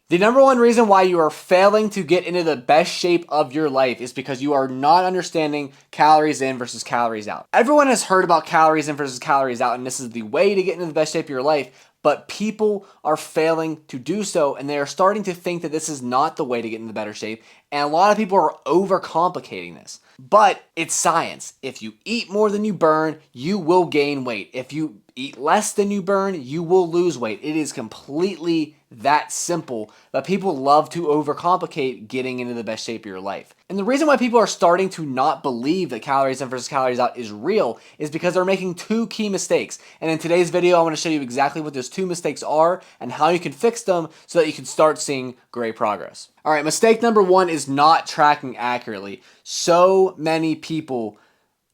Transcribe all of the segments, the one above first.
The number one reason why you are failing to get into the best shape of your life is because you are not understanding calories in versus calories out. Everyone has heard about calories in versus calories out, and this is the way to get into the best shape of your life, but people are failing to do so, and they are starting to think that this is not the way to get into better shape, and a lot of people are overcomplicating this. But it's science. If you eat more than you burn, you will gain weight. If you eat less than you burn, you will lose weight. It is completely that simple, but people love to overcomplicate getting into the best shape of your life. And the reason why people are starting to not believe that calories in versus calories out is real is because they're making two key mistakes. And in today's video, I want to show you exactly what those two mistakes are and how you can fix them so that you can start seeing great progress. All right, mistake number one is not tracking accurately. So many people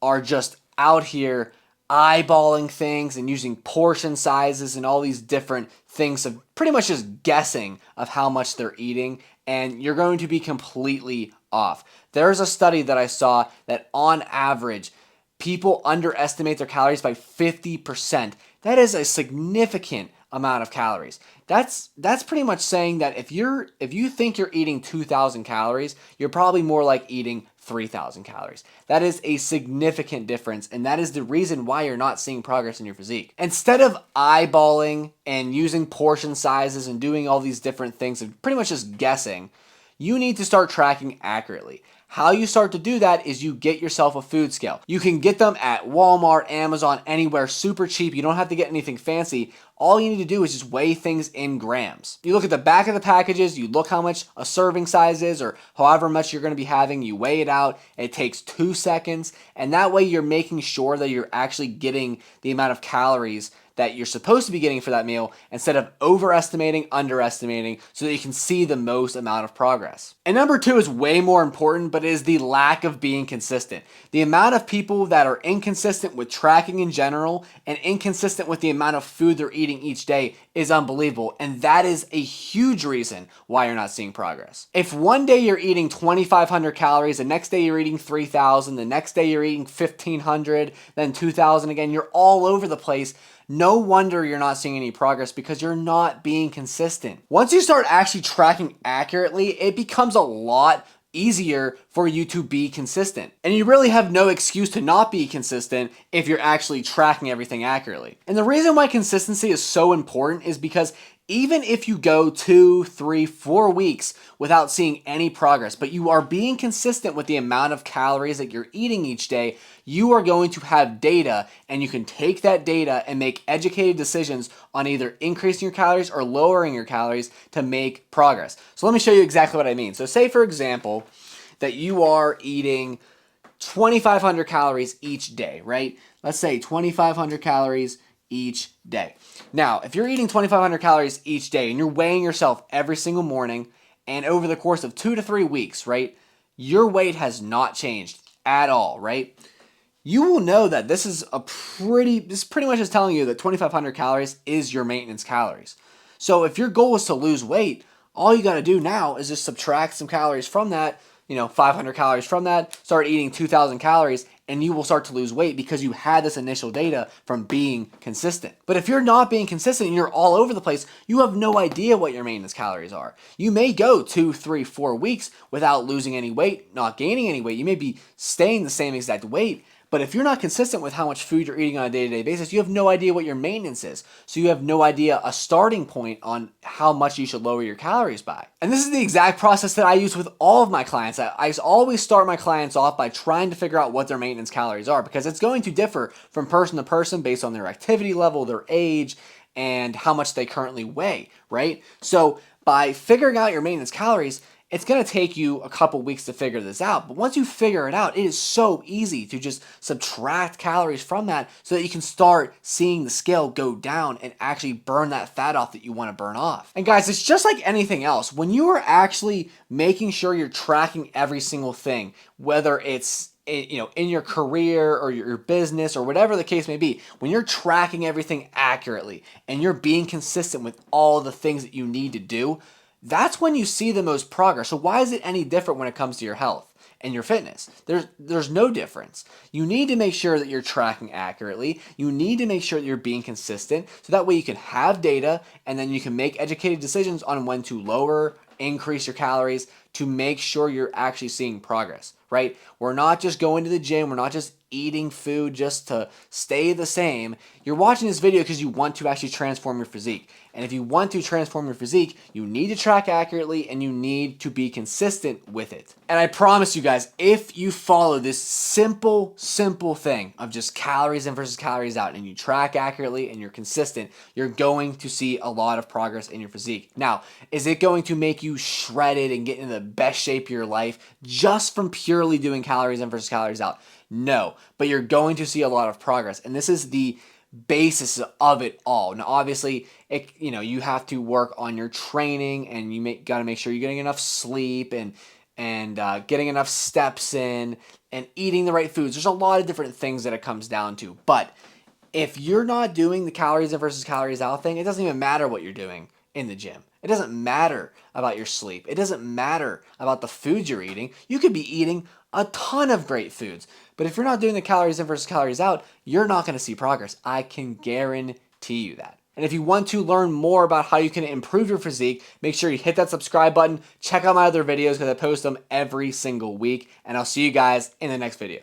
are just out here eyeballing things and using portion sizes and all these different things of pretty much just guessing of how much they're eating, and you're going to be completely off. There's a study that I saw that on average, people underestimate their calories by 50%. That is a significant amount of calories. That's pretty much saying that if you think you're eating 2,000 calories, you're probably more like eating 3,000 calories. That is a significant difference, and that is the reason why you're not seeing progress in your physique. Instead of eyeballing and using portion sizes and doing all these different things and pretty much just guessing, you need to start tracking accurately. How you start to do that is you get yourself a food scale. You can get them at Walmart, Amazon, anywhere, super cheap. You don't have to get anything fancy. All you need to do is just weigh things in grams. You look at the back of the packages, you look how much a serving size is or however much you're going to be having, you weigh it out. It takes 2 seconds, and that way you're making sure that you're actually getting the amount of calories that you're supposed to be getting for that meal instead of overestimating, underestimating, so that you can see the most amount of progress. And number two is way more important, but it is the lack of being consistent. The amount of people that are inconsistent with tracking in general and inconsistent with the amount of food they're eating each day is unbelievable, and that is a huge reason why you're not seeing progress. If one day you're eating 2,500 calories, the next day you're eating 3,000, the next day you're eating 1,500, then 2,000 again, you're all over the place. No wonder you're not seeing any progress because you're not being consistent. Once you start actually tracking accurately, it becomes a lot easier for you to be consistent. And you really have no excuse to not be consistent if you're actually tracking everything accurately. And the reason why consistency is so important is because even if you go 2, 3, 4 weeks without seeing any progress, but you are being consistent with the amount of calories that you're eating each day, you are going to have data, and you can take that data and make educated decisions on either increasing your calories or lowering your calories to make progress. So let me show you exactly what I mean. So say, for example, that you are eating 2,500 calories each day, right? Let's say 2,500 calories each day. Now, if you're eating 2,500 calories each day and you're weighing yourself every single morning, and over the course of 2 to 3 weeks, right, your weight has not changed at all, right? You will know that this pretty much is telling you that 2,500 calories is your maintenance calories. So if your goal is to lose weight, all you got to do now is just subtract some calories from that, 500 calories from that, start eating 2,000 calories, and you will start to lose weight because you had this initial data from being consistent. But if you're not being consistent and you're all over the place, you have no idea what your maintenance calories are. You may go 2, 3, 4 weeks without losing any weight, not gaining any weight. You may be staying the same exact weight, but if you're not consistent with how much food you're eating on a day-to-day basis, you have no idea what your maintenance is. So you have no idea a starting point on how much you should lower your calories by. And this is the exact process that I use with all of my clients. I always start my clients off by trying to figure out what their maintenance calories are, because it's going to differ from person to person based on their activity level, their age, and how much they currently weigh, right? So by figuring out your maintenance calories, it's going to take you a couple weeks to figure this out, but once you figure it out, it is so easy to just subtract calories from that so that you can start seeing the scale go down and actually burn that fat off that you want to burn off. And guys, it's just like anything else. When you are actually making sure you're tracking every single thing, whether it's in your career or your business or whatever the case may be, when you're tracking everything accurately and you're being consistent with all the things that you need to do, that's when you see the most progress. So why is it any different when it comes to your health? and your fitness. There's no difference. You need to make sure that you're tracking accurately. You need to make sure that you're being consistent so that way you can have data and then you can make educated decisions on when to lower, increase your calories to make sure you're actually seeing progress, right? We're not just going to the gym. We're not just eating food just to stay the same. You're watching this video because you want to actually transform your physique. And if you want to transform your physique, you need to track accurately and you need to be consistent with it. And I promise you guys, if you follow this simple thing of just calories in versus calories out and you track accurately and you're consistent, you're going to see a lot of progress in your physique. Now, is it going to make you shredded and get into the best shape of your life just from purely doing calories in versus calories out? No, but you're going to see a lot of progress. And this is the basis of it all. Now, obviously, you have to work on your training and you got to make sure you're getting enough sleep and getting enough steps in and eating the right foods. There's a lot of different things that it comes down to. But if you're not doing the calories in versus calories out thing, it doesn't even matter what you're doing in the gym. It doesn't matter about your sleep. It doesn't matter about the foods you're eating. You could be eating a ton of great foods. But if you're not doing the calories in versus calories out, you're not going to see progress. I can guarantee you that. And if you want to learn more about how you can improve your physique, make sure you hit that subscribe button. Check out my other videos because I post them every single week. And I'll see you guys in the next video.